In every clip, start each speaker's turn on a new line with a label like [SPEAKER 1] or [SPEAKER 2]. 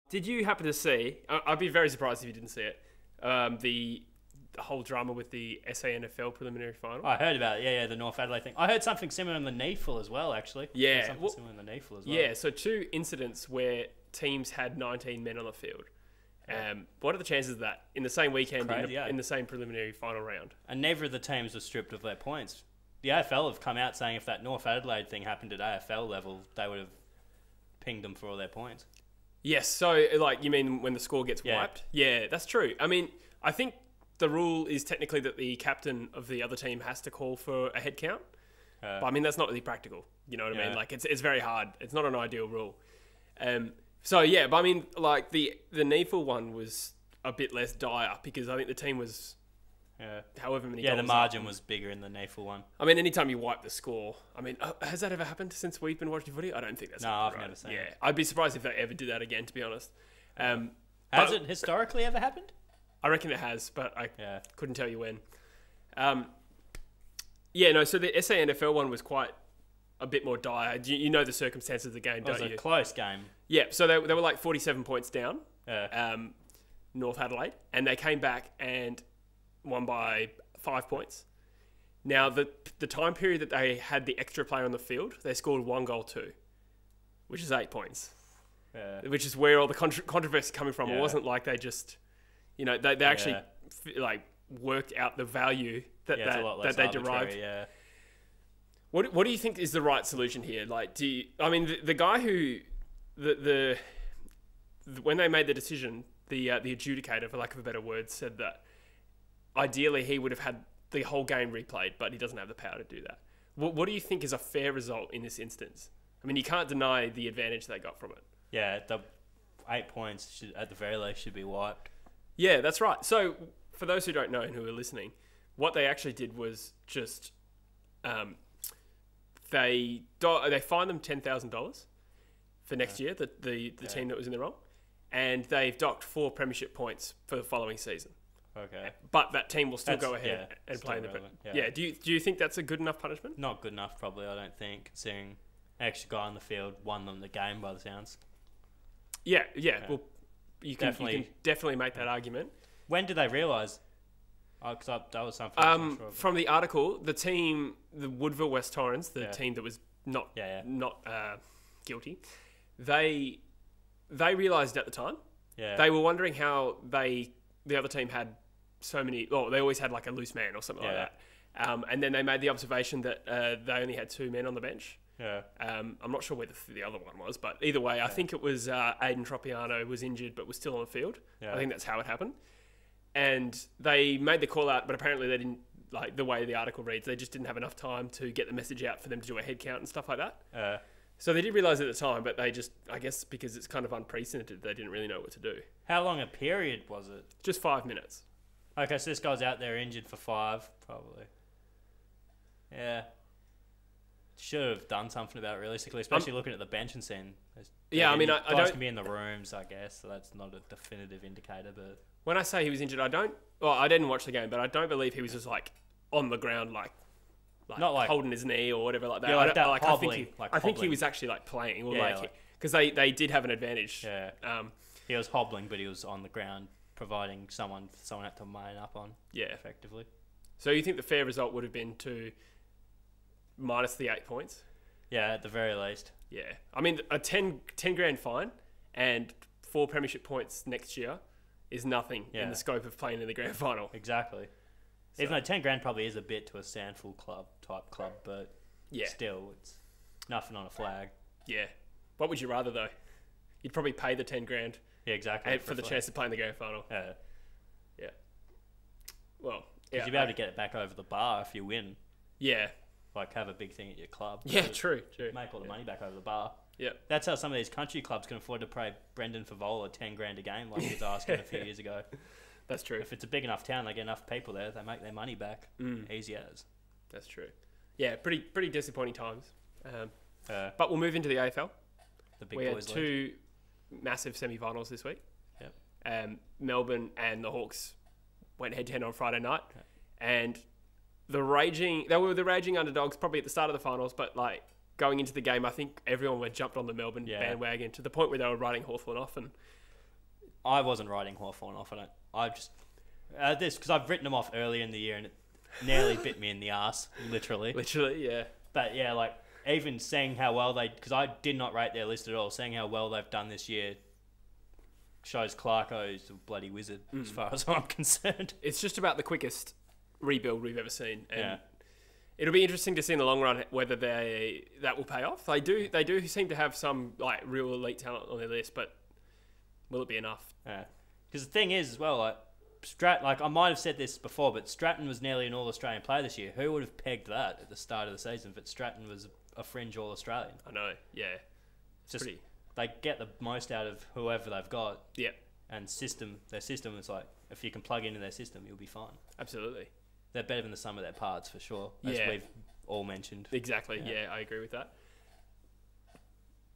[SPEAKER 1] Did you happen to see? I'd be very surprised if you didn't see it. The whole drama with the AFL Preliminary final.
[SPEAKER 2] I heard about it. Yeah, the North Adelaide thing. I heard something similar in the NEAFL as well, actually.
[SPEAKER 1] Yeah.
[SPEAKER 2] Something similar in the NEAFL as well.
[SPEAKER 1] Yeah, so 2 incidents where teams had 19 men on the field. What are the chances of that in the same weekend, in the same preliminary final round?
[SPEAKER 2] And neither of the teams were stripped of their points. The AFL have come out saying if that North Adelaide thing happened at AFL level, they would have pinged them for all their points.
[SPEAKER 1] Yes, so like you mean when the score gets wiped? Yeah, that's true. I mean, I think the rule is technically that the captain of the other team has to call for a head count. But I mean, that's not really practical. You know what I mean? Like it's very hard. It's not an ideal rule. So yeah, but I mean, like the NEAFL one was a bit less dire because I think the team was however many.
[SPEAKER 2] Yeah,
[SPEAKER 1] goals
[SPEAKER 2] the margin
[SPEAKER 1] up.
[SPEAKER 2] was bigger in the NEAFL one.
[SPEAKER 1] I mean, anytime you wipe the score, I mean, has that ever happened since we've been watching footy? I don't think that's happened.
[SPEAKER 2] I've never seen it.
[SPEAKER 1] Yeah, I'd be surprised if they ever did that again, to be honest.
[SPEAKER 2] Has it historically ever happened?
[SPEAKER 1] I reckon it has, but I couldn't tell you when. So the SANFL one was quite a bit more dire. You know the circumstances of the game, don't you?
[SPEAKER 2] It was a close game.
[SPEAKER 1] Yeah, so they were like 47 points down, North Adelaide, and they came back and won by 5 points. Now, the time period that they had the extra player on the field, they scored 1 goal too, which is 8 points, which is where all the controversy coming from. It wasn't like they just... they actually worked out the value that they derived. What do you think is the right solution here? Like, the guy who when they made the decision, the adjudicator, for lack of a better word, said that ideally he would have had the whole game replayed, but he doesn't have the power to do that. What do you think is a fair result in this instance? I mean, you can't deny the advantage they got from it.
[SPEAKER 2] Yeah, the 8 points at the very least should be wiped.
[SPEAKER 1] Yeah, that's right. So, for those who don't know and who are listening, what they actually did was just they fined them $10,000 for next year, the team that was in the wrong, and they've docked 4 premiership points for the following season.
[SPEAKER 2] Okay,
[SPEAKER 1] but that team will still go ahead and play in the. Yeah. Do you think that's a good enough punishment?
[SPEAKER 2] Not good enough, probably. I don't think, considering an extra guy on the field won them the game by the sounds. Yeah.
[SPEAKER 1] Well, you can definitely make that argument.
[SPEAKER 2] When did they realise? Because that was something.
[SPEAKER 1] From the article, the team, the Woodville West Torrens, the team that was not guilty, they realised at the time. Yeah. They were wondering how the other team had so many. Well, they always had like a loose man or something like that. And then they made the observation that they only had 2 men on the bench. Yeah. I'm not sure where the other one was, but either way, I think it was Aidan Tropiano was injured but was still on the field. Yeah. I think that's how it happened. And they made the call out, but apparently they didn't, like the way the article reads, they just didn't have enough time to get the message out for them to do a head count and stuff like that. So they did realise at the time, but they just, I guess because it's kind of unprecedented, they didn't really know what to do.
[SPEAKER 2] How long a period was it?
[SPEAKER 1] Just 5 minutes.
[SPEAKER 2] Okay, so this guy's out there injured for 5, probably. Yeah. Should have done something about it realistically, especially looking at the bench and seeing.
[SPEAKER 1] I mean, I don't.
[SPEAKER 2] Can be in the rooms, I guess, so that's not a definitive indicator. But
[SPEAKER 1] when I say he was injured, I didn't watch the game, but I don't believe he was just like on the ground, like not like holding his knee or whatever like that.
[SPEAKER 2] Yeah,
[SPEAKER 1] I think he was actually like playing, or because they did have an advantage.
[SPEAKER 2] Yeah. He was hobbling, but he was on the ground, providing someone had to man up on. Yeah, effectively.
[SPEAKER 1] So you think the fair result would have been to minus the 8 points?
[SPEAKER 2] Yeah, at the very least.
[SPEAKER 1] Yeah. I mean, a 10 grand fine and 4 premiership points next year is nothing in the scope of playing in the grand final.
[SPEAKER 2] Exactly. So, even though 10 grand probably is a bit to a Sandful type club, but still, it's nothing on a flag.
[SPEAKER 1] Yeah. What would you rather, though? You'd probably pay the 10 grand.
[SPEAKER 2] Yeah, exactly.
[SPEAKER 1] For the chance to play in the grand final.
[SPEAKER 2] Yeah.
[SPEAKER 1] Yeah. Well,
[SPEAKER 2] because you'll be able to get it back over the bar if you win.
[SPEAKER 1] Yeah.
[SPEAKER 2] Like, have a big thing at your club.
[SPEAKER 1] Yeah, true.
[SPEAKER 2] Make all the money back over the bar.
[SPEAKER 1] Yeah.
[SPEAKER 2] That's how some of these country clubs can afford to pay Brendan Favola 10 grand a game, like he was asking a few years ago.
[SPEAKER 1] That's true.
[SPEAKER 2] If it's a big enough town, they get enough people there, they make their money back. Easy as.
[SPEAKER 1] That's true. Yeah, pretty disappointing times. But we'll move into the AFL.
[SPEAKER 2] The big boys.
[SPEAKER 1] We had 2 massive semi-finals this week. Yep. Melbourne and the Hawks went head-to-head on Friday night. Okay. And they were the raging underdogs probably at the start of the finals, but like going into the game, I think everyone jumped on the Melbourne bandwagon to the point where they were writing Hawthorn off, and
[SPEAKER 2] I wasn't writing Hawthorn off. Because I've written them off earlier in the year and it nearly bit me in the ass, literally.
[SPEAKER 1] Literally, yeah.
[SPEAKER 2] But yeah, like even seeing how well because I did not rate their list at all, seeing how well they've done this year shows Clarko's a bloody wizard as far as I'm concerned.
[SPEAKER 1] It's just about the quickest rebuild we've ever seen. And it'll be interesting to see in the long run whether that will pay off. They do seem to have some like real elite talent on their list, but will it be enough?
[SPEAKER 2] Yeah. Because the thing is as well, like I might have said this before, but Stratton was nearly an All-Australian player this year. Who would have pegged that at the start of the season? But Stratton was a fringe All-Australian.
[SPEAKER 1] I know, yeah.
[SPEAKER 2] They get the most out of whoever they've got.
[SPEAKER 1] Yeah.
[SPEAKER 2] And their system is like, if you can plug into their system, you'll be fine.
[SPEAKER 1] Absolutely.
[SPEAKER 2] They're better than the sum of their parts for sure, as we've all mentioned.
[SPEAKER 1] Exactly, yeah, I agree with that.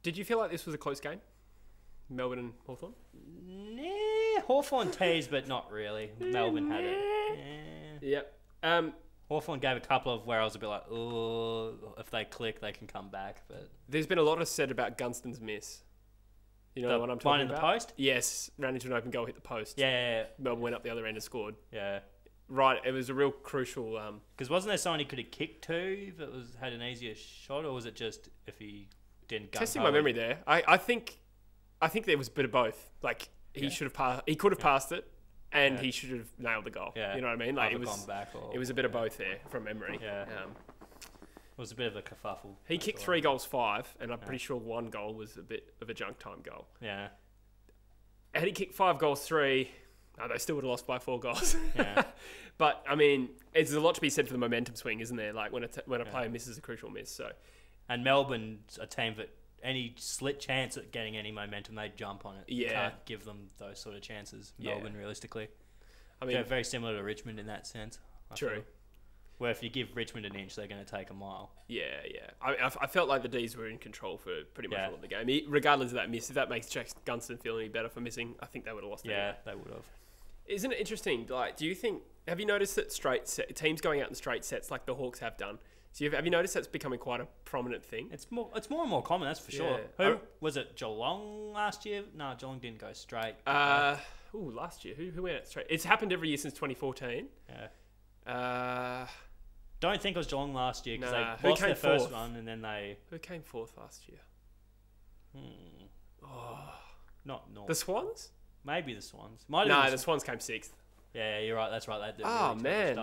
[SPEAKER 1] Did you feel like this was a close game? Melbourne and Hawthorn?
[SPEAKER 2] Nah, Hawthorn teased, but not really. Melbourne had it.
[SPEAKER 1] Yep.
[SPEAKER 2] Hawthorn gave a couple of where I was a bit like, oh, if they click, they can come back. But
[SPEAKER 1] there's been a lot of said about Gunston's miss. You know what I'm talking about?
[SPEAKER 2] One in the post?
[SPEAKER 1] Yes, ran into an open goal, hit the post.
[SPEAKER 2] Yeah.
[SPEAKER 1] Melbourne went up the other end and scored.
[SPEAKER 2] Yeah.
[SPEAKER 1] Right, it was a real crucial...
[SPEAKER 2] Because wasn't there someone he could have kicked to that had an easier shot, or was it just if he didn't gun
[SPEAKER 1] Testing my memory there, I think there was a bit of both. Like, he should have passed... He could have passed it, and he should have nailed the goal. Yeah. You know what I mean? Like, it was a bit of both there, from memory.
[SPEAKER 2] Yeah. It was a bit of a kerfuffle.
[SPEAKER 1] He kicked 3 goals 5, and I'm pretty sure 1 goal was a bit of a junk time goal.
[SPEAKER 2] Yeah.
[SPEAKER 1] Had he kicked 5 goals 3... No, they still would have lost by 4 goals.
[SPEAKER 2] Yeah.
[SPEAKER 1] But, I mean, there's a lot to be said for the momentum swing, isn't there? Like, when a player misses a crucial miss. So,
[SPEAKER 2] and Melbourne's a team that any slit chance at getting any momentum, they jump on it.
[SPEAKER 1] Yeah.
[SPEAKER 2] You can't give them those sort of chances, Melbourne, realistically.
[SPEAKER 1] I mean,
[SPEAKER 2] they're very similar to Richmond in that sense.
[SPEAKER 1] True.
[SPEAKER 2] Feel. Where if you give Richmond an inch, they're going to take a mile.
[SPEAKER 1] Yeah. I felt like the D's were in control for pretty much all of the game. Regardless of that miss, if that makes Jack Gunston feel any better for missing, I think they would have lost.
[SPEAKER 2] Yeah, they would have.
[SPEAKER 1] Isn't it interesting? Like, have you noticed that teams going out in straight sets like the Hawks have done? So have you noticed that's becoming quite a prominent thing?
[SPEAKER 2] It's more and more common, that's for sure. Who was it? Geelong last year? No, Geelong didn't go straight.
[SPEAKER 1] Last year who went out straight? It's happened every year since 2014.
[SPEAKER 2] Yeah. Don't think it was Geelong last year because they lost their first one and then they.
[SPEAKER 1] Who came fourth last year?
[SPEAKER 2] Not North.
[SPEAKER 1] The Swans?
[SPEAKER 2] Maybe the Swans.
[SPEAKER 1] The Swans came 6th.
[SPEAKER 2] Yeah, you're right. That's right. They did.
[SPEAKER 1] Oh, man.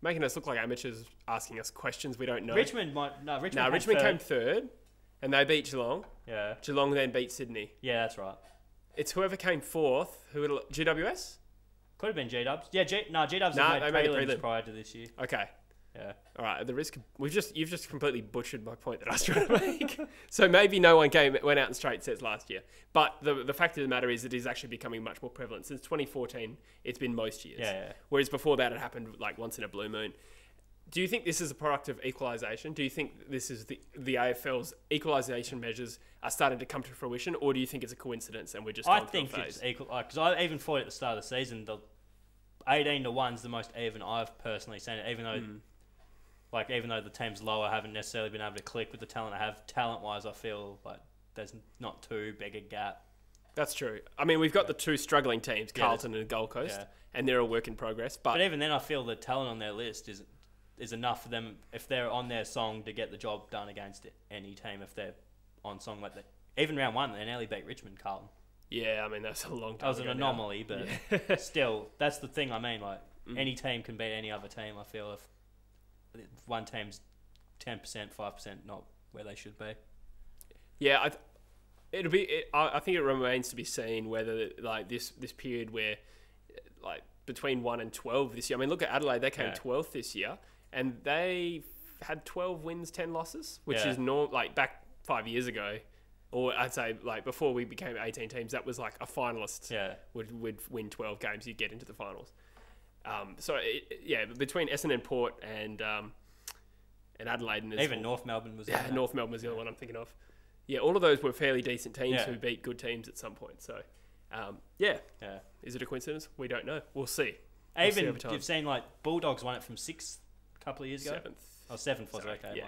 [SPEAKER 1] Making us look like amateurs asking us questions we don't know.
[SPEAKER 2] Richmond
[SPEAKER 1] came 3rd, and they beat Geelong.
[SPEAKER 2] Yeah.
[SPEAKER 1] Geelong then beat Sydney.
[SPEAKER 2] Yeah, that's right.
[SPEAKER 1] It's whoever came 4th. GWS?
[SPEAKER 2] Could have been G-Dubs. Yeah, G-Dubs have made prelims prior to this year.
[SPEAKER 1] Okay.
[SPEAKER 2] Yeah.
[SPEAKER 1] All right. At the risk, you've just completely butchered my point that I was trying to make. So maybe no one went out in straight sets last year, but the fact of the matter is, it is actually becoming much more prevalent. Since 2014, it's been most years.
[SPEAKER 2] Yeah.
[SPEAKER 1] Whereas before that, it happened like once in a blue moon. Do you think this is a product of equalisation? Do you think this is the AFL's equalisation measures are starting to come to fruition, or do you think it's a coincidence and we're just? I think
[SPEAKER 2] it's equal. Because I even thought at the start of the season, the 18-1 is the most even I've personally seen it, even though. Even though the teams lower haven't necessarily been able to click with the talent I have, talent-wise, I feel like there's not too big a gap.
[SPEAKER 1] That's true. I mean, we've got the 2 struggling teams, Carlton and Gold Coast, and they're a work in progress. But
[SPEAKER 2] even then, I feel the talent on their list is enough for them, if they're on their song, to get the job done against any team if they're on song like that. Even round 1, they nearly beat Richmond, Carlton.
[SPEAKER 1] Yeah, I mean, that's a long time
[SPEAKER 2] ago. That was an anomaly, but still, that's the thing I mean. Like, any team can beat any other team, I feel, if one team's 10%, 5% not where they should be.
[SPEAKER 1] Yeah, I think it remains to be seen whether like this period where like between 1 and 12 this year. I mean, look at Adelaide; they came 12th this year, and they had 12 wins, 10 losses, which is like back 5 years ago, or I'd say like before we became 18 teams, that was like a finalist would win 12 games, you'd get into the finals. Between Essendon, Port, and Adelaide, and
[SPEAKER 2] even North Melbourne was
[SPEAKER 1] North Melbourne was the other one I'm thinking of. Yeah, all of those were fairly decent teams who beat good teams at some point. So, is it a coincidence? We don't know. We'll see.
[SPEAKER 2] Even you've seen like Bulldogs won it from 6th a couple of years ago.
[SPEAKER 1] 7th.
[SPEAKER 2] Oh, 7th was okay.
[SPEAKER 1] Yeah.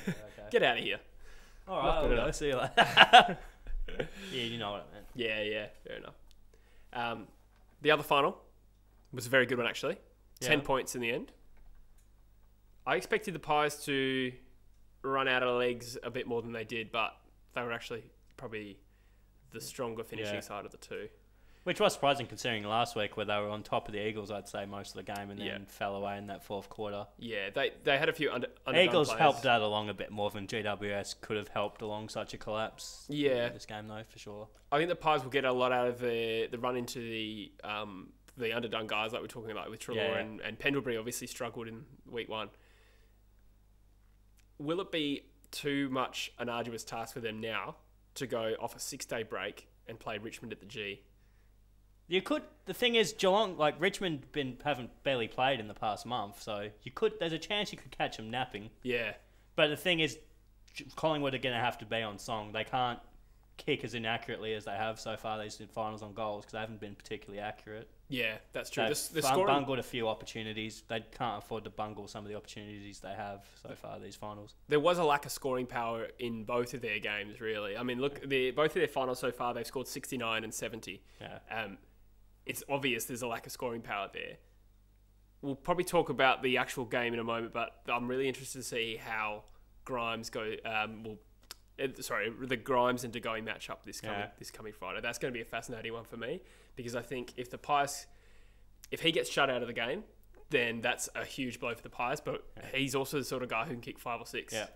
[SPEAKER 1] Okay. Get out of here.
[SPEAKER 2] All right, I'll see you later. Yeah, you know what I meant.
[SPEAKER 1] Yeah, fair enough. The other final was a very good one, actually. 10 points in the end. I expected the Pies to run out of legs a bit more than they did, but they were actually probably the stronger finishing side of the two.
[SPEAKER 2] Which was surprising considering last week where they were on top of the Eagles, I'd say, most of the game and then fell away in that fourth quarter.
[SPEAKER 1] Yeah, they had a few underdone
[SPEAKER 2] Eagles
[SPEAKER 1] players.
[SPEAKER 2] helped that along a bit more than GWS could have helped along such a collapse.
[SPEAKER 1] Yeah.
[SPEAKER 2] In this game, though, for sure.
[SPEAKER 1] I think the Pies will get a lot out of the run into the underdone guys like we're talking about with Treloar and Pendlebury obviously struggled in week 1. Will it be too much an arduous task for them now to go off a 6-day break and play Richmond at the G?
[SPEAKER 2] You could. The thing is, Geelong, like Richmond, haven't barely played in the past month, so you could. There's a chance you could catch them napping.
[SPEAKER 1] Yeah.
[SPEAKER 2] But the thing is, Collingwood are going to have to be on song. They can't kick as inaccurately as they have so far these finals on goals because they haven't been particularly accurate.
[SPEAKER 1] Yeah, that's true.
[SPEAKER 2] They've bungled a few opportunities. They can't afford to bungle some of the opportunities they have so far these finals.
[SPEAKER 1] There was a lack of scoring power in both of their games, really. I mean, look, both of their finals so far, they've scored 69 and 70.
[SPEAKER 2] Yeah.
[SPEAKER 1] It's obvious there's a lack of scoring power there. We'll probably talk about the actual game in a moment, but I'm really interested to see how Grimes the Grimes and De Goey match up this coming Friday. That's going to be a fascinating one for me because I think if he gets shut out of the game, then that's a huge blow for the Pies. But he's also the sort of guy who can kick 5 or 6.
[SPEAKER 2] Yeah,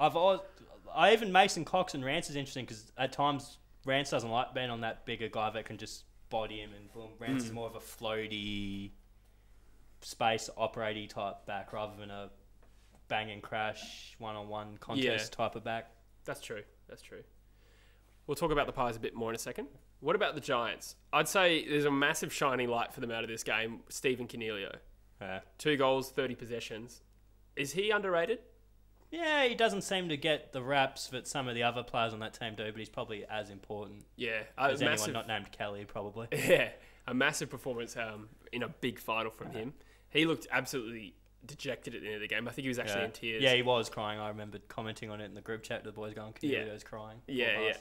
[SPEAKER 2] even Mason Cox and Rance is interesting because at times Rance doesn't like being on that bigger guy that can just body him and boom. Rance is more of a floaty, space operating type back rather than a bang and crash one-on-one contest type of back.
[SPEAKER 1] That's true. We'll talk about the Pies a bit more in a second. What about the Giants? I'd say there's a massive shining light for them out of this game. Stephen Coniglio. 2 goals, 30 possessions. Is he underrated?
[SPEAKER 2] Yeah, he doesn't seem to get the raps that some of the other players on that team do, but he's probably as important.
[SPEAKER 1] Yeah.
[SPEAKER 2] As anyone not named Kelly, probably.
[SPEAKER 1] Yeah. A massive performance in a big final from him. He looked absolutely dejected at the end of the game. I think he was actually in tears.
[SPEAKER 2] Yeah, he was crying. I remember commenting on it in the group chat to the boys going, Coniglio's crying.
[SPEAKER 1] Yeah.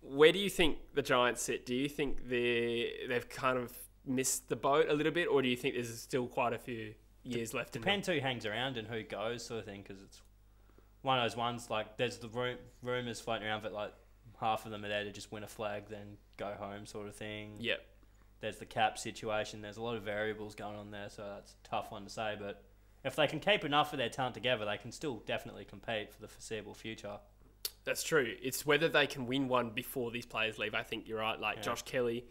[SPEAKER 1] Where do you think the Giants sit? Do you think they've kind of missed the boat a little bit, or do you think there's still quite a few years left?
[SPEAKER 2] Depends who hangs around and who goes, sort of thing, because it's one of those ones, like, there's the rumours floating around that, like, half of them are there to just win a flag, then go home sort of thing.
[SPEAKER 1] Yep.
[SPEAKER 2] There's the cap situation. There's a lot of variables going on there, so that's a tough one to say. But if they can keep enough of their talent together, they can still definitely compete for the foreseeable future.
[SPEAKER 1] That's true. It's whether they can win one before these players leave. I think you're right. Like Josh Kelly,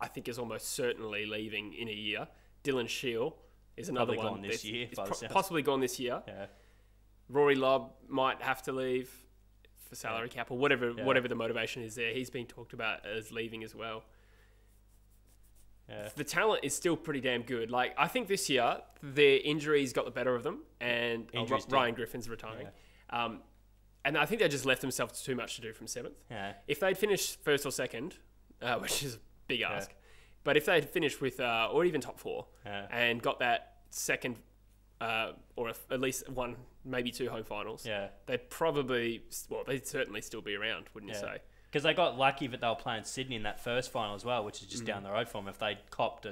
[SPEAKER 1] I think is almost certainly leaving in a year. Dylan Shield is another
[SPEAKER 2] probably
[SPEAKER 1] one.
[SPEAKER 2] Gone this year,
[SPEAKER 1] possibly gone this year.
[SPEAKER 2] Yeah.
[SPEAKER 1] Rory Lobb might have to leave for salary cap or whatever the motivation is there. He's been talked about as leaving as well.
[SPEAKER 2] Yeah.
[SPEAKER 1] The talent is still pretty damn good. Like, I think this year their injuries got the better of them, and Ryan Griffin's retiring. Yeah. And I think they just left themselves too much to do from 7th.
[SPEAKER 2] Yeah.
[SPEAKER 1] If they'd finished 1st or 2nd, which is a big ask, but if they'd finished with or even top 4 and got that second or at least 1, maybe 2 home finals, they'd certainly still be around, wouldn't you say?
[SPEAKER 2] Because they got lucky that they were playing Sydney in that first final as well, which is just down the road from them. If they'd copped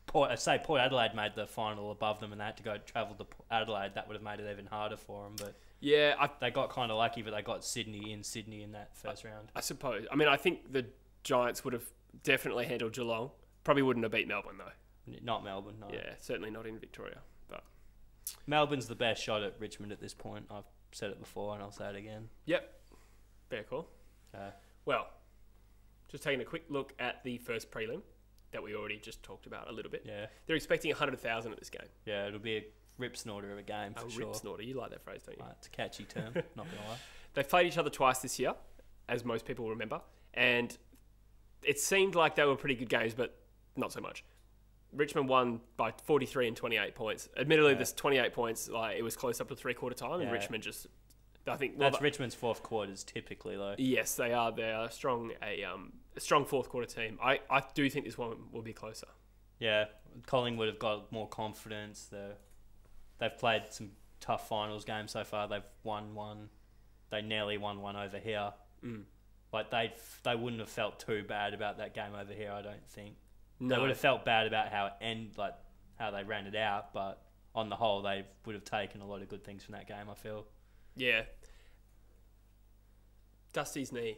[SPEAKER 2] Port Adelaide made the final above them and they had to go travel to Adelaide, that would have made it even harder for them. But they got kind of lucky that they got Sydney in that first round.
[SPEAKER 1] I suppose. I mean, I think the Giants would have definitely handled Geelong. Probably wouldn't have beat Melbourne, though.
[SPEAKER 2] Not Melbourne, no.
[SPEAKER 1] Yeah, certainly not in Victoria. But
[SPEAKER 2] Melbourne's the best shot at Richmond at this point. I've said it before and I'll say it again.
[SPEAKER 1] Yep. Fair call. Well, just taking a quick look at the first prelim that we already just talked about a little bit.
[SPEAKER 2] Yeah.
[SPEAKER 1] They're expecting 100,000 at this game.
[SPEAKER 2] Yeah, it'll be a rip snorter of a game for sure.
[SPEAKER 1] Rip snorter. You like that phrase, don't you?
[SPEAKER 2] It's a catchy term, not going to lie.
[SPEAKER 1] They've played each other twice this year, as most people remember, and it seemed like they were pretty good games, but not so much. Richmond won by 43 and 28 points. Admittedly, this 28 points, it was close up to 3/4 time, and Richmond just... I think
[SPEAKER 2] that's Richmond's fourth quarters typically, though. Yes,
[SPEAKER 1] they are. They are strong. A strong fourth quarter team. I do think this one will be closer.
[SPEAKER 2] Yeah, Collingwood have got more confidence. They've played some tough finals games so far. They've won one. They nearly won one over here. like they wouldn't have felt too bad about that game over here. I don't think.
[SPEAKER 1] No.
[SPEAKER 2] They would have felt bad about how they ran it out, but on the whole, they would have taken a lot of good things from that game, I feel.
[SPEAKER 1] Yeah. Dusty's knee.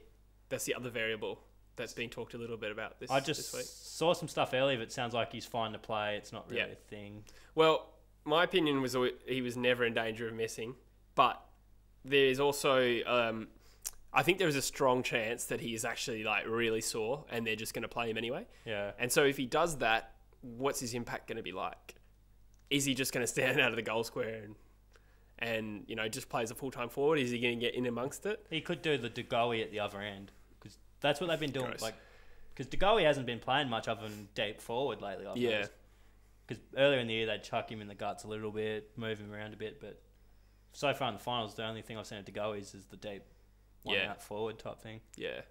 [SPEAKER 1] That's the other variable that's being talked a little bit about this week.
[SPEAKER 2] I just saw some stuff earlier, but it sounds like he's fine to play. It's not really a thing.
[SPEAKER 1] Well, my opinion was he was never in danger of missing, but there's also... I think there is a strong chance that he is actually like really sore and they're just going to play him anyway.
[SPEAKER 2] Yeah.
[SPEAKER 1] And so if he does that, what's his impact going to be like? Is he just going to stand out of the goal square and you know, just play as a full-time forward? Is he going to get in amongst it?
[SPEAKER 2] He could do the Degoe at the other end because that's what they've been doing.
[SPEAKER 1] Gross.
[SPEAKER 2] Like, because Degoe hasn't been playing much other than deep forward lately.
[SPEAKER 1] Yeah.
[SPEAKER 2] Because earlier in the year they'd chuck him in the guts a little bit, move him around a bit, but so far in the finals, the only thing I've seen at Degoe is the deep one out forward type thing.
[SPEAKER 1] Yeah.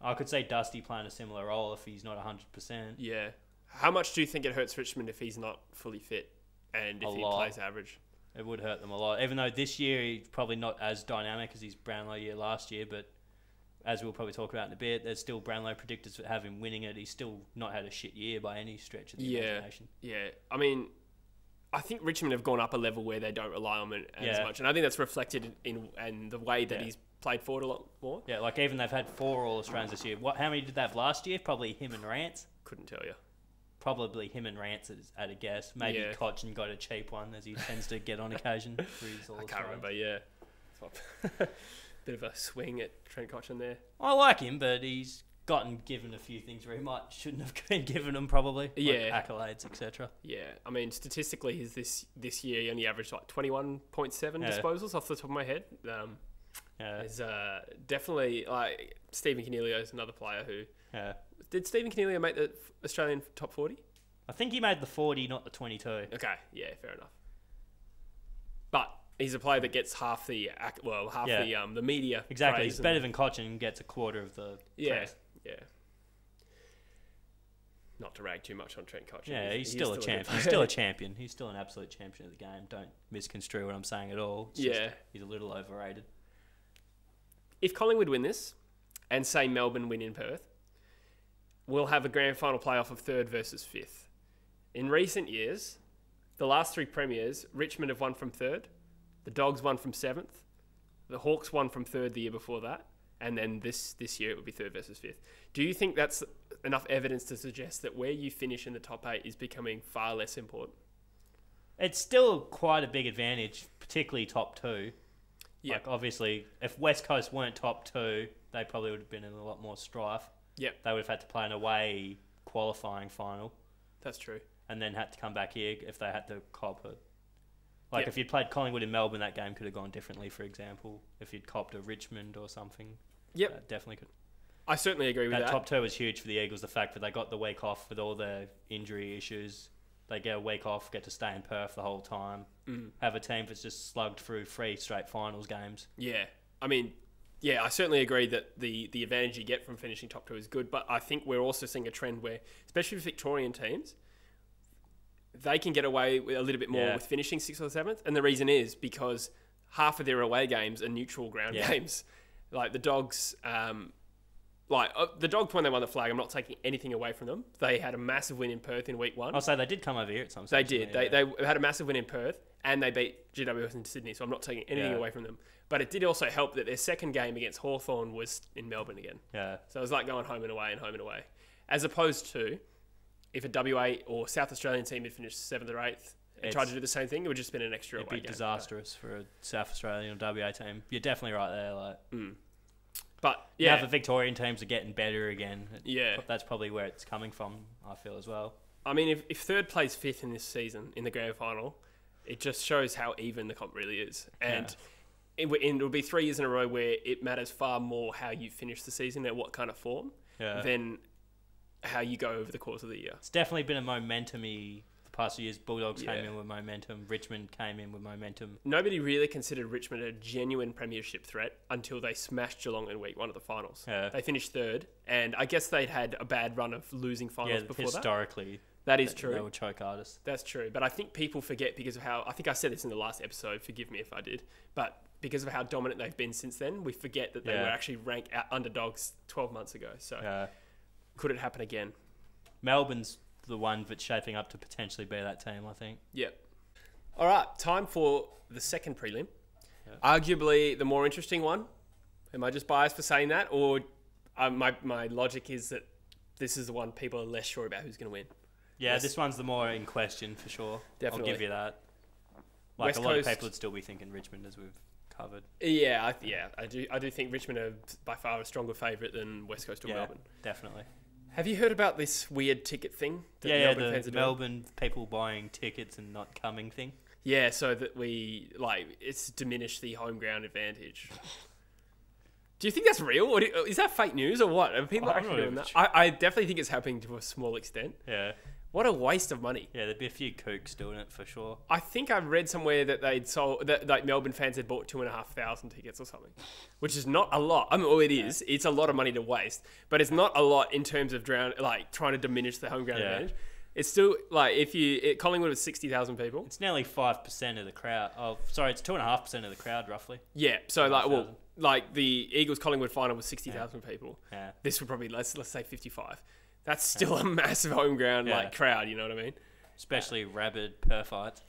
[SPEAKER 2] I could see Dusty playing a similar role if he's not 100%.
[SPEAKER 1] Yeah. How much do you think it hurts Richmond if he's not fully fit and if he plays average?
[SPEAKER 2] It would hurt them a lot. Even though this year he's probably not as dynamic as his Brownlow year last year, but as we'll probably talk about in a bit, there's still Brownlow predictors that have him winning it. He's still not had a shit year by any stretch of the imagination.
[SPEAKER 1] Yeah. I mean, I think Richmond have gone up a level where they don't rely on him as much. And I think that's reflected in the way that he's played forward a lot more.
[SPEAKER 2] Yeah, like even they've had 4 All-Australians this year. How many did they have last year? Probably him and Rance.
[SPEAKER 1] Couldn't tell you.
[SPEAKER 2] Probably him and Rance at a guess. Maybe Cochin got a cheap one as he tends to get on occasion. For his
[SPEAKER 1] I can't remember, Bit of a swing at Trent Cochin there.
[SPEAKER 2] I like him, but he's gotten given a few things where he shouldn't have been given them probably. Like accolades, etc.
[SPEAKER 1] Yeah, I mean, statistically, this year he only averaged like 21.7 disposals off the top of my head. There's definitely like Stephen Coniglio is another player who. Yeah. Did Stephen Coniglio make the Australian top 40?
[SPEAKER 2] I think he made the 40, not the 22.
[SPEAKER 1] Okay, yeah, fair enough. But he's a player that gets half the the media.
[SPEAKER 2] Exactly, he's better than Cochin and gets a quarter of the press.
[SPEAKER 1] Yeah. Not to rag too much on Trent Cochin.
[SPEAKER 2] Yeah, he's still a champion. He's still a champion. He's still an absolute champion of the game. Don't misconstrue what I'm saying at all. It's just, he's a little overrated.
[SPEAKER 1] If Collingwood win this, and say Melbourne win in Perth, we'll have a grand final playoff of 3rd versus 5th. In recent years, the last 3 premiers, Richmond have won from 3rd, the Dogs won from 7th, the Hawks won from 3rd the year before that, and then this year it would be 3rd versus 5th. Do you think that's enough evidence to suggest that where you finish in the top 8 is becoming far less important?
[SPEAKER 2] It's still quite a big advantage, particularly top 2. Yeah. Like obviously, if West Coast weren't top 2, they probably would have been in a lot more strife.
[SPEAKER 1] Yeah.
[SPEAKER 2] They would have had to play an away qualifying final.
[SPEAKER 1] That's true.
[SPEAKER 2] And then had to come back here if they had to cop it. Like if you'd played Collingwood in Melbourne, that game could have gone differently, for example. If you'd copped a Richmond or something.
[SPEAKER 1] Yep.
[SPEAKER 2] Definitely could.
[SPEAKER 1] I certainly agree with that.
[SPEAKER 2] That top 2 was huge for the Eagles, the fact that they got the week off with all their injury issues. They get a week off, get to stay in Perth the whole time. Have a team that's just slugged through 3 straight finals games.
[SPEAKER 1] Yeah. I mean, yeah, I certainly agree that the advantage you get from finishing top 2 is good, but I think we're also seeing a trend where, especially with Victorian teams, they can get away with a little bit more with finishing 6th or 7th, and the reason is because half of their away games are neutral ground games. Like the Dogs, the Dogs when they won the flag, I'm not taking anything away from them. They had a massive win in Perth in week 1.
[SPEAKER 2] I'll say they did come over here at some
[SPEAKER 1] stage. They did. They had a massive win in Perth, and they beat GWS in Sydney, so I'm not taking anything away from them. But it did also help that their second game against Hawthorn was in Melbourne again. Yeah. So it was like going home and away and home and away. As opposed to if a WA or South Australian team had finished 7th or 8th and tried to do the same thing, it would just been an extra away game.
[SPEAKER 2] It'd be disastrous for a South Australian or WA team. You're definitely right there.
[SPEAKER 1] But
[SPEAKER 2] now the Victorian teams are getting better again. That's probably where it's coming from, I feel, as well.
[SPEAKER 1] I mean, if 3rd plays 5th in this season in the grand final, it just shows how even the comp really is. And it'll be 3 years in a row where it matters far more how you finish the season and what kind of form than how you go over the course of the year.
[SPEAKER 2] It's definitely been a momentum-y the past few years. Bulldogs came in with momentum. Richmond came in with momentum.
[SPEAKER 1] Nobody really considered Richmond a genuine premiership threat until they smashed Geelong in week 1 of the finals. Yeah. They finished 3rd, and I guess they'd had a bad run of losing finals before
[SPEAKER 2] historically.
[SPEAKER 1] That is true.
[SPEAKER 2] They were choke artists.
[SPEAKER 1] That's true. But I think people forget because of how... I think I said this in the last episode. Forgive me if I did. But because of how dominant they've been since then, we forget that they were actually ranked underdogs 12 months ago. So could it happen again?
[SPEAKER 2] Melbourne's the one that's shaping up to potentially be that team, I think.
[SPEAKER 1] Yep. All right, time for the second prelim. Yep. Arguably the more interesting one. Am I just biased for saying that? Or my logic is that this is the one people are less sure about who's going to win.
[SPEAKER 2] Yeah, this one's the more in question for sure.
[SPEAKER 1] Definitely.
[SPEAKER 2] I'll give you that. Like
[SPEAKER 1] West
[SPEAKER 2] a lot
[SPEAKER 1] Coast,
[SPEAKER 2] of people would still be thinking Richmond, as we've covered.
[SPEAKER 1] Yeah, I do think Richmond are by far a stronger favourite than West Coast or Melbourne.
[SPEAKER 2] Definitely.
[SPEAKER 1] Have you heard about this weird ticket thing?
[SPEAKER 2] That Melbourne fans are doing? Melbourne people buying tickets and not coming thing.
[SPEAKER 1] Yeah, so that it's diminished the home ground advantage. Do you think that's real? Or is that fake news or what? Are people actually doing that? I definitely think it's happening to a small extent.
[SPEAKER 2] Yeah.
[SPEAKER 1] What a waste of money.
[SPEAKER 2] Yeah, there'd be a few kooks doing it for sure.
[SPEAKER 1] I think I've read somewhere that they'd sold that like Melbourne fans had bought 2,500 tickets or something, which is not a lot. I mean, well, it is. It's a lot of money to waste, but it's not a lot in terms of trying to diminish the home ground advantage. It's still Collingwood was 60,000 people.
[SPEAKER 2] It's nearly 5% of the crowd. Oh, sorry, it's 2.5% of the crowd roughly.
[SPEAKER 1] Yeah, so the Eagles Collingwood final was 60,000 people. Yeah, this would probably let's say 55. That's still a massive home ground crowd, you know what I mean?
[SPEAKER 2] Especially rabid Perth fights.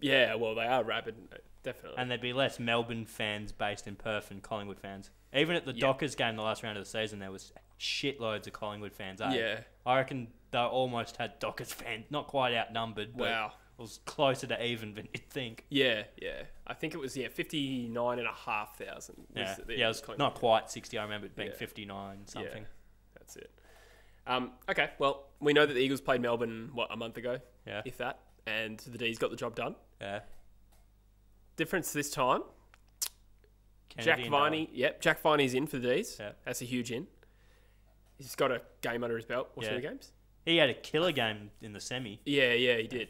[SPEAKER 1] Yeah, well, they are rabid, definitely.
[SPEAKER 2] And there'd be less Melbourne fans based in Perth and Collingwood fans. Even at the Dockers game, the last round of the season, there was shitloads of Collingwood fans. Yeah. I reckon they almost had Dockers fans, not quite outnumbered, but it was closer to even than you'd think.
[SPEAKER 1] Yeah. I think it was, 59,500.
[SPEAKER 2] Yeah, it was not quite 60. I remember it being 59 something.
[SPEAKER 1] Yeah, that's it. Okay, well, we know that the Eagles played Melbourne, a month ago? Yeah. If that. And the D's got the job done. Yeah. Difference this time. Jack Viney. Yep, Jack Viney's in for the D's. Yeah. That's a huge in. He's got a game under his belt. What's the games?
[SPEAKER 2] He had a killer game in the semi.
[SPEAKER 1] Yeah, he did.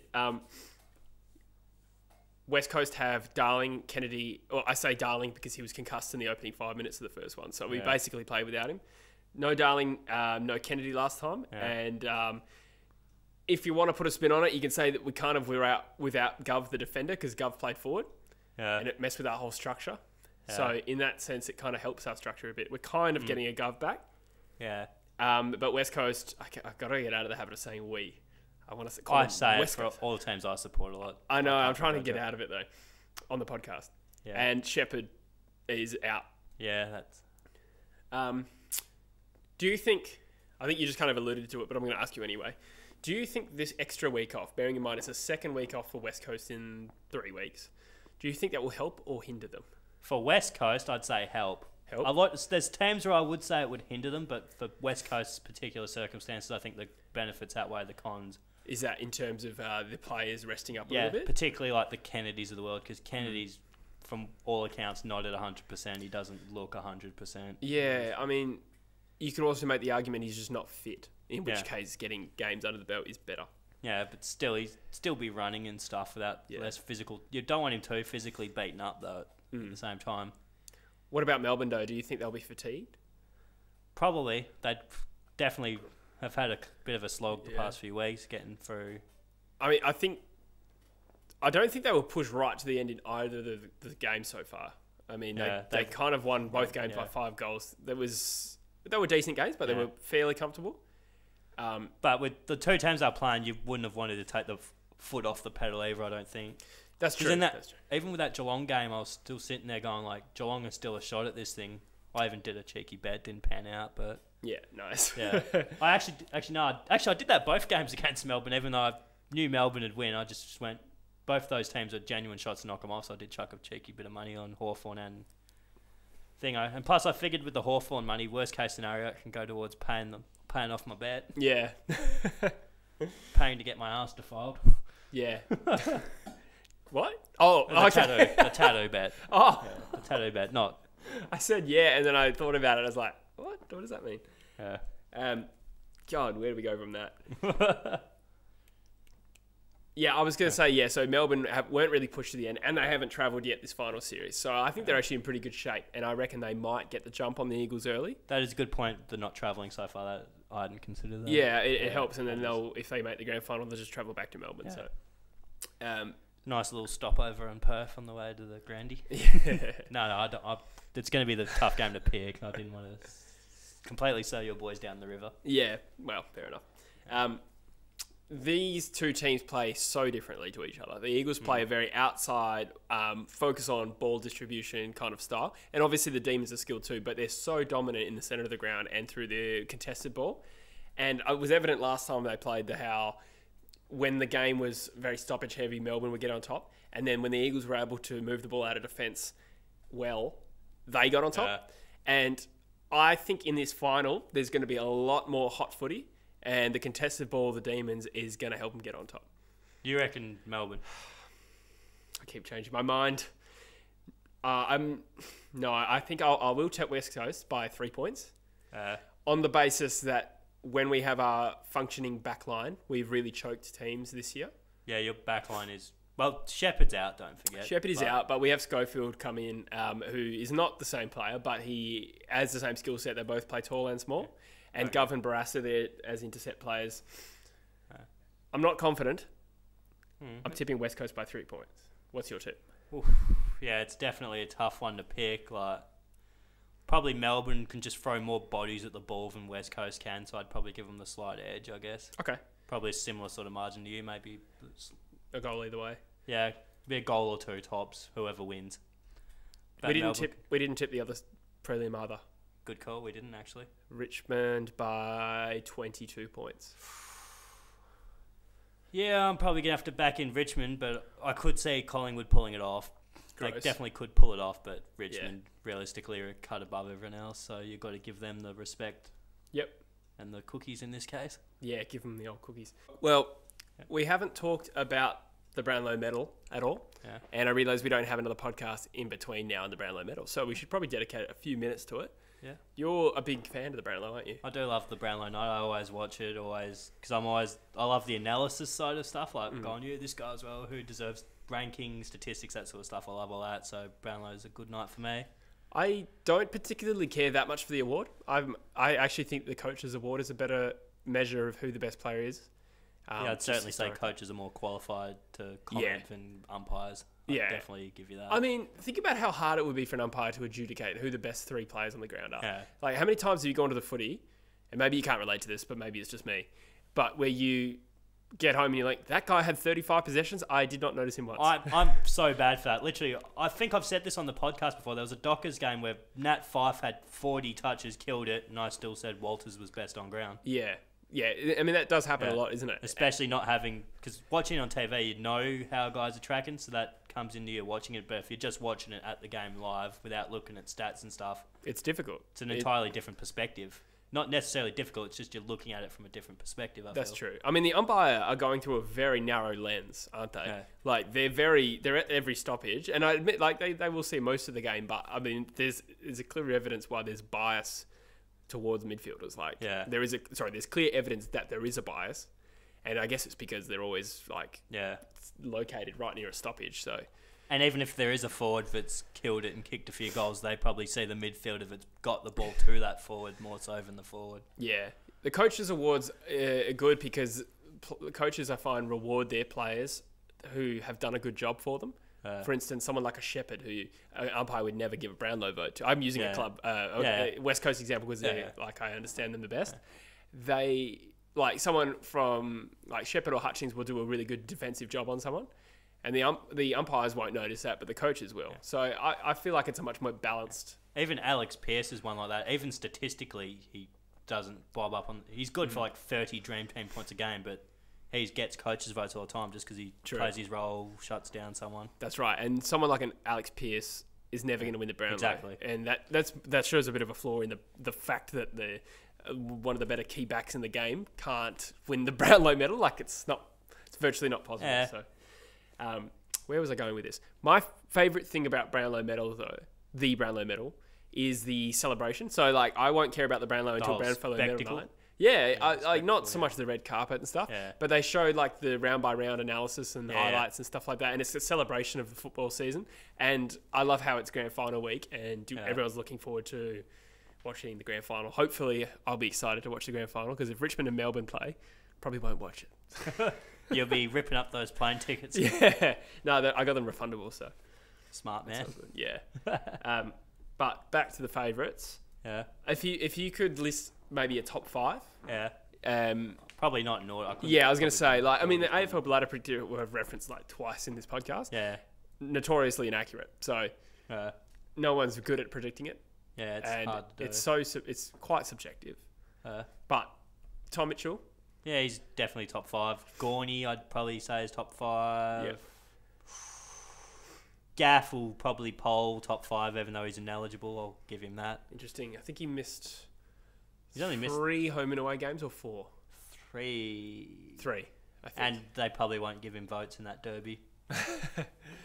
[SPEAKER 1] West Coast have Darling, Kennedy. Well, I say Darling because he was concussed in the opening 5 minutes of the first one. So we basically played without him. No Darling, no Kennedy last time. Yeah. And if you want to put a spin on it, you can say that we're out without Gov, the defender, because Gov played forward. Yeah. And it messed with our whole structure. Yeah. So in that sense, it kind of helps our structure a bit. We're kind of getting a Gov back. Yeah. But West Coast, I've got to get out of the habit of saying we. I
[SPEAKER 2] say West Coast. For all the teams I support a lot.
[SPEAKER 1] I know. I'm trying to get out of it, though, on the podcast. Yeah. And Shepherd is out.
[SPEAKER 2] Yeah, that's...
[SPEAKER 1] Do you think... I think you just kind of alluded to it, but I'm going to ask you anyway. Do you think this extra week off, bearing in mind it's a second week off for West Coast in 3 weeks, do you think that will help or hinder them?
[SPEAKER 2] For West Coast, I'd say help. There's teams where I would say it would hinder them, but for West Coast's particular circumstances, I think the benefits outweigh the cons.
[SPEAKER 1] Is that in terms of the players resting up a little bit?
[SPEAKER 2] Yeah, particularly like the Kennedys of the world, because Kennedy's, from all accounts, not at 100%. He doesn't look 100%.
[SPEAKER 1] Yeah, I mean, you could also make the argument he's just not fit, in which case getting games under the belt is better.
[SPEAKER 2] Yeah, but still, he'd still be running and stuff without less physical. You don't want him too physically beaten up, though, at the same time.
[SPEAKER 1] What about Melbourne, though? Do you think they'll be fatigued?
[SPEAKER 2] Probably. They'd definitely have had a bit of a slog the past few weeks getting through.
[SPEAKER 1] I mean, I don't think they were pushed right to the end in either of the games so far. I mean, they kind of won both games by 5 goals. They were decent games, but they were fairly comfortable.
[SPEAKER 2] But with the 2 teams they're playing, you wouldn't have wanted to take the foot off the pedal either, I don't think.
[SPEAKER 1] That's true.
[SPEAKER 2] Even with that Geelong game, I was still sitting there going, like, Geelong is still a shot at this thing. I even did a cheeky bet, didn't pan out, but...
[SPEAKER 1] Yeah, nice.
[SPEAKER 2] Yeah. I did that both games against Melbourne, even though I knew Melbourne would win. I just went, both those teams are genuine shots to knock them off, so I did chuck a cheeky bit of money on Hawthorn and Thingo. And plus, I figured with the Hawthorn money, worst case scenario, it can go towards paying off my bet.
[SPEAKER 1] Yeah.
[SPEAKER 2] Paying to get my ass defiled.
[SPEAKER 1] Yeah. What? Oh,
[SPEAKER 2] the tattoo bet.
[SPEAKER 1] Oh.
[SPEAKER 2] Yeah, the tattoo bet, not...
[SPEAKER 1] I said and then I thought about it. I was like, what? What does that mean? Yeah. God, where do we go from that? Yeah, I was going to say, so Melbourne weren't really pushed to the end, and they haven't travelled yet this final series. So I think they're actually in pretty good shape, and I reckon they might get the jump on the Eagles early.
[SPEAKER 2] That is a good point, the not travelling so far. That I hadn't considered that.
[SPEAKER 1] Yeah, it helps, and then if they make the grand final, they'll just travel back to Melbourne. Yeah. So,
[SPEAKER 2] Nice little stopover in Perth on the way to the Grandy. No, I don't. It's going to be the tough game to pick. I didn't want to completely sell your boys down the river.
[SPEAKER 1] Yeah, well, fair enough. These two teams play so differently to each other. The Eagles play a very outside, focus on ball distribution kind of style. And obviously the Demons are skilled too, but they're so dominant in the centre of the ground and through the contested ball. And it was evident last time they played how when the game was very stoppage heavy, Melbourne would get on top. And then when the Eagles were able to move the ball out of defence well, they got on top. And I think in this final, there's going to be a lot more hot footy. And the contested ball of the Demons is going to help them get on top.
[SPEAKER 2] You reckon Melbourne?
[SPEAKER 1] I keep changing my mind. I think I will take West Coast by 3 points. On the basis that when we have our functioning back line, we've really choked teams this year.
[SPEAKER 2] Yeah, your back line is... Well, Shepherd's out, don't forget.
[SPEAKER 1] Shepherd is out, but we have Schofield come in, who is not the same player, but he has the same skill set. They both play tall and small. And Gov and Barassa there as intercept players. I'm not confident. I'm tipping West Coast by 3 points. What's your tip?
[SPEAKER 2] Oof. Yeah, it's definitely a tough one to pick. Probably Melbourne can just throw more bodies at the ball than West Coast can, so I'd probably give them the slight edge, I guess.
[SPEAKER 1] Okay.
[SPEAKER 2] Probably a similar sort of margin to you, maybe.
[SPEAKER 1] A goal either way.
[SPEAKER 2] Yeah, be a goal or two tops, whoever wins.
[SPEAKER 1] We didn't tip the other prelim either.
[SPEAKER 2] Good call, we didn't actually.
[SPEAKER 1] Richmond by 22 points.
[SPEAKER 2] Yeah, I'm probably going to have to back in Richmond, but I could see Collingwood pulling it off.
[SPEAKER 1] Gross.
[SPEAKER 2] They definitely could pull it off, but Richmond realistically are a cut above everyone else, so you've got to give them the respect.
[SPEAKER 1] Yep.
[SPEAKER 2] And the cookies in this case.
[SPEAKER 1] Yeah, give them the old cookies. Well, we haven't talked about the Brownlow medal at all.
[SPEAKER 2] Yeah.
[SPEAKER 1] And I realise we don't have another podcast in between now and the Brownlow medal, so we should probably dedicate a few minutes to it.
[SPEAKER 2] Yeah.
[SPEAKER 1] You're a big fan of the Brownlow, aren't you?
[SPEAKER 2] I do love the Brownlow night. I always watch it, because I love the analysis side of stuff, going, this guy as well, who deserves ranking, statistics, that sort of stuff. I love all that, so Brownlow's a good night for me.
[SPEAKER 1] I don't particularly care that much for the award. I actually think the Coaches Award is a better measure of who the best player is.
[SPEAKER 2] I'd certainly say coaches are more qualified to comment than umpires. I'd definitely give you that.
[SPEAKER 1] I mean, think about how hard it would be for an umpire to adjudicate who the best three players on the ground are.
[SPEAKER 2] Yeah.
[SPEAKER 1] Like, how many times have you gone to the footy, and maybe you can't relate to this, but maybe it's just me, but where you get home and you're like, that guy had 35 possessions, I did not notice him once.
[SPEAKER 2] I'm so bad for that. Literally, I think I've said this on the podcast before. There was a Dockers game where Nat Fyfe had 40 touches, killed it, and I still said Walters was best on ground.
[SPEAKER 1] Yeah. Yeah, I mean, that does happen a lot, isn't it?
[SPEAKER 2] Especially not having... Because watching it on TV, you know how guys are tracking, so that comes into you watching it. But if you're just watching it at the game live without looking at stats and stuff...
[SPEAKER 1] It's difficult.
[SPEAKER 2] It's an entirely different perspective. Not necessarily difficult, it's just you're looking at it from a different perspective, I
[SPEAKER 1] That's
[SPEAKER 2] feel.
[SPEAKER 1] true. I mean, the umpire are going through a very narrow lens, aren't they? Yeah. Like, they're at every stoppage. And I admit, like, they will see most of the game, but, I mean, there's a clear evidence why there's bias towards midfielders. Like, there's clear evidence that there is a bias, and I guess it's because they're always located right near a stoppage. So,
[SPEAKER 2] and even if there is a forward that's killed it and kicked a few goals, they probably see the midfielder that's got the ball to that forward more so than the forward. Yeah,
[SPEAKER 1] the coaches' awards are good because coaches, I find, reward their players who have done a good job for them. For instance, someone like a Shepherd, who an umpire would never give a Brownlow vote to. I'm using a club, West Coast example because like, I understand them the best. They, like, someone from like Shepherd or Hutchings will do a really good defensive job on someone, and the umpires won't notice that, but the coaches will. So I feel like it's a much more balanced.
[SPEAKER 2] Even Alex Pearce is one like that. Even statistically, he doesn't bob up on. He's good for like 30 Dream Team points a game, but he gets coaches' votes all the time just because he plays his role, shuts down someone.
[SPEAKER 1] That's right. And someone like an Alex Pearce is never going to win the Brownlow.
[SPEAKER 2] Exactly.
[SPEAKER 1] And that shows a bit of a flaw in the fact that one of the better key backs in the game can't win the Brownlow medal. Like, it's virtually not possible. Yeah. So, where was I going with this? My favourite thing about Brownlow medal, though, the Brownlow medal, is the celebration. So, like, I won't care about the Brownlow until Brownlow medal night. Yeah, I not so much the red carpet and stuff, but they showed like the round by round analysis and highlights and stuff like that, and it's a celebration of the football season. And I love how it's grand final week, and everyone's looking forward to watching the grand final. Hopefully, I'll be excited to watch the grand final because if Richmond and Melbourne play, probably won't watch it.
[SPEAKER 2] You'll be ripping up those plane tickets.
[SPEAKER 1] Yeah. No, I got them refundable, so.
[SPEAKER 2] Smart man.
[SPEAKER 1] Yeah. But back to the favourites.
[SPEAKER 2] Yeah.
[SPEAKER 1] If you could list maybe a top 5.
[SPEAKER 2] Yeah. Probably not in order.
[SPEAKER 1] I was going to say, like, I mean, the AFL Bladder Predictor we've referenced like twice in this podcast.
[SPEAKER 2] Yeah.
[SPEAKER 1] Notoriously inaccurate. So no one's good at predicting it.
[SPEAKER 2] Yeah, it's hard to do.
[SPEAKER 1] It's quite subjective. But Tom Mitchell.
[SPEAKER 2] Yeah, he's definitely top 5. Gorney, I'd probably say is top 5.
[SPEAKER 1] Yep.
[SPEAKER 2] Gaff will probably poll top 5, even though he's ineligible. I'll give him that.
[SPEAKER 1] Interesting. I think he missed.
[SPEAKER 2] He's only missed
[SPEAKER 1] 3 home and away games or 4.
[SPEAKER 2] 3.
[SPEAKER 1] 3. I think.
[SPEAKER 2] And they probably won't give him votes in that derby.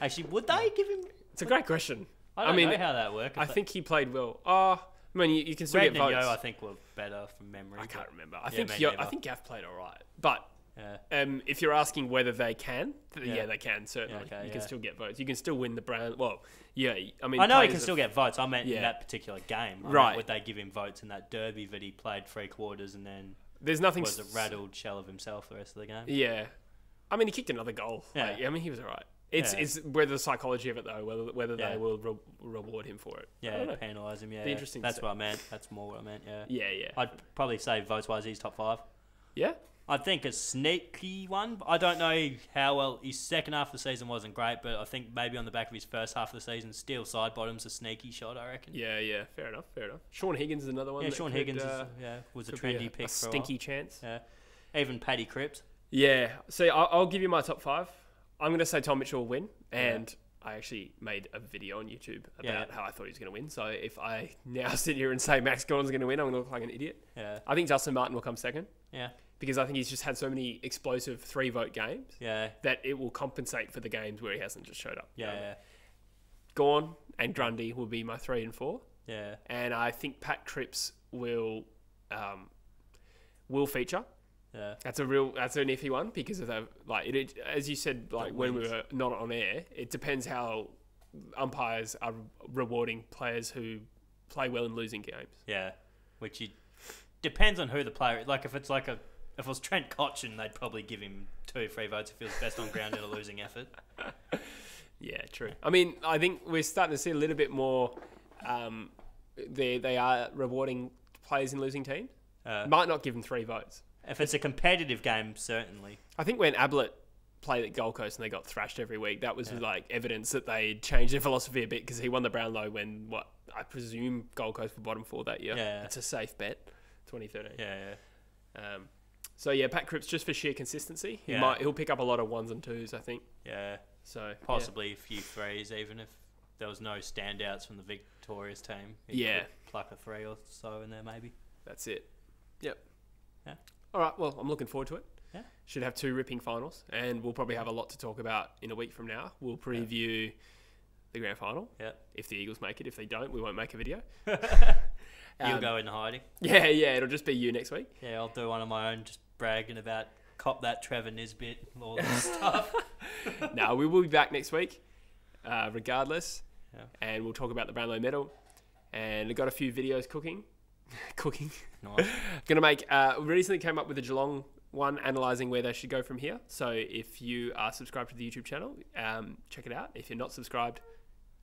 [SPEAKER 2] Actually, would they give him?
[SPEAKER 1] It's a great question.
[SPEAKER 2] I don't know how that works.
[SPEAKER 1] I think he played well. I mean, you can still get votes.
[SPEAKER 2] And Yo, I think, were better from memory.
[SPEAKER 1] I can't remember. I think Gaff played all right. But
[SPEAKER 2] yeah.
[SPEAKER 1] If you're asking whether they can, they can, certainly.
[SPEAKER 2] Okay,
[SPEAKER 1] you can still get votes. You can still win the brand. Well, yeah. I mean,
[SPEAKER 2] I know he can still get votes. I meant in that particular game.
[SPEAKER 1] Right.
[SPEAKER 2] Would they give him votes in that derby that he played 3 quarters and then
[SPEAKER 1] there's nothing
[SPEAKER 2] was a rattled shell of himself the rest of the game?
[SPEAKER 1] Yeah. I mean, he kicked another goal.
[SPEAKER 2] Yeah.
[SPEAKER 1] I mean, he was all right. It's whether the psychology of it, though, whether they will reward him for it.
[SPEAKER 2] Yeah, penalise him,
[SPEAKER 1] Be interesting.
[SPEAKER 2] That's what I meant. That's more what I meant, yeah.
[SPEAKER 1] Yeah.
[SPEAKER 2] I'd probably say votes-wise he's top 5.
[SPEAKER 1] Yeah?
[SPEAKER 2] I think a sneaky one. I don't know how well his second half of the season wasn't great, but I think maybe on the back of his first half of the season, steel side bottom's a sneaky shot, I reckon.
[SPEAKER 1] Yeah. Fair enough. Sean Higgins is another one.
[SPEAKER 2] Yeah, Sean Higgins was a trendy pick.
[SPEAKER 1] A stinky chance.
[SPEAKER 2] Yeah. Even Paddy Cripps.
[SPEAKER 1] Yeah. See, I'll give you my top 5. I'm going to say Tom Mitchell will win, and I actually made a video on YouTube about how I thought he was going to win. So if I now sit here and say Max Gawn's going to win, I'm going to look like an idiot.
[SPEAKER 2] Yeah.
[SPEAKER 1] I think Dustin Martin will come second.
[SPEAKER 2] Yeah.
[SPEAKER 1] Because I think he's just had so many explosive 3-vote games that it will compensate for the games where he hasn't just showed up.
[SPEAKER 2] Yeah.
[SPEAKER 1] Gawn and Grundy will be my 3 and 4.
[SPEAKER 2] Yeah.
[SPEAKER 1] And I think Pat Cripps will feature.
[SPEAKER 2] Yeah.
[SPEAKER 1] That's an iffy one because of as you said, like when we were not on air, it depends how umpires are rewarding players who play well in losing games.
[SPEAKER 2] Yeah. Which depends on who the player is. Like if it was Trent Cotchin, they'd probably give him 2 free votes if he was best on ground in a losing effort.
[SPEAKER 1] Yeah, true. I mean, I think we're starting to see a little bit more. They are rewarding players in losing teams. Might not give them 3 votes.
[SPEAKER 2] If it's a competitive game, certainly.
[SPEAKER 1] I think when Ablett played at Gold Coast and they got thrashed every week, that was like evidence that they changed their philosophy a bit because he won the Brownlow when I presume Gold Coast were bottom 4 that year.
[SPEAKER 2] Yeah.
[SPEAKER 1] It's a safe bet. 2013.
[SPEAKER 2] Yeah.
[SPEAKER 1] So yeah, Pat Cripps just for sheer consistency. He'll pick up a lot of 1s and 2s, I think.
[SPEAKER 2] Yeah.
[SPEAKER 1] So
[SPEAKER 2] possibly a few 3s, even if there was no standouts from the victorious team. Pluck a 3 or so in there, maybe.
[SPEAKER 1] That's it. Yep.
[SPEAKER 2] Yeah.
[SPEAKER 1] All right. Well, I'm looking forward to it.
[SPEAKER 2] Yeah.
[SPEAKER 1] Should have 2 ripping finals, and we'll probably have a lot to talk about in a week from now. We'll preview the grand final.
[SPEAKER 2] Yeah.
[SPEAKER 1] If the Eagles make it, if they don't, we won't make a video.
[SPEAKER 2] You'll go in hiding.
[SPEAKER 1] Yeah. It'll just be you next week.
[SPEAKER 2] Yeah, I'll do one of my own, just bragging about cop that Trevor Nisbet, all this stuff.
[SPEAKER 1] No, we will be back next week, regardless.
[SPEAKER 2] Yeah.
[SPEAKER 1] And we'll talk about the Brownlow medal. And I've got a few videos cooking.
[SPEAKER 2] Nice.
[SPEAKER 1] Gonna make. Recently came up with a Geelong one, analysing where they should go from here. So if you are subscribed to the YouTube channel, check it out. If you're not subscribed,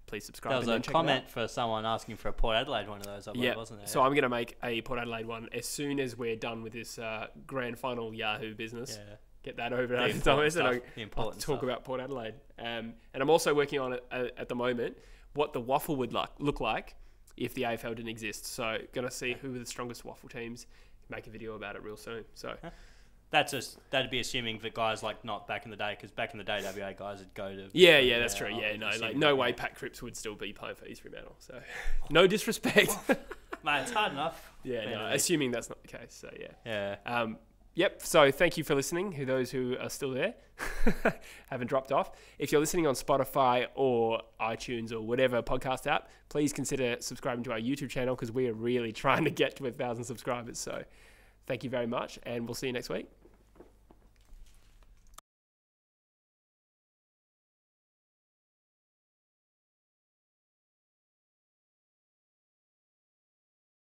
[SPEAKER 1] please subscribe.
[SPEAKER 2] There was a comment for someone asking for a Port Adelaide one of those, I believe, wasn't there?
[SPEAKER 1] So I'm going to make a Port Adelaide one as soon as we're done with this grand final Yahoo business. Yeah. Get that over to Thomas and I'll talk about Port Adelaide. And I'm also working on it at the moment, what the waffle would look like if the AFL didn't exist. So going to see who are the strongest waffle teams, make a video about it real soon. So...
[SPEAKER 2] That'd be assuming that guys not back in the day, because back in the day WA guys would go to...
[SPEAKER 1] Yeah, that's true. No way Pat Cripps would still be playing for East Fremantle. So, no disrespect.
[SPEAKER 2] Mate, it's hard enough.
[SPEAKER 1] Assuming that's not the case. So,
[SPEAKER 2] yeah.
[SPEAKER 1] Yep. So, thank you for listening, those who are still there, haven't dropped off. If you're listening on Spotify or iTunes or whatever podcast app, please consider subscribing to our YouTube channel because we are really trying to get to 1,000 subscribers. So, thank you very much, and we'll see you next week.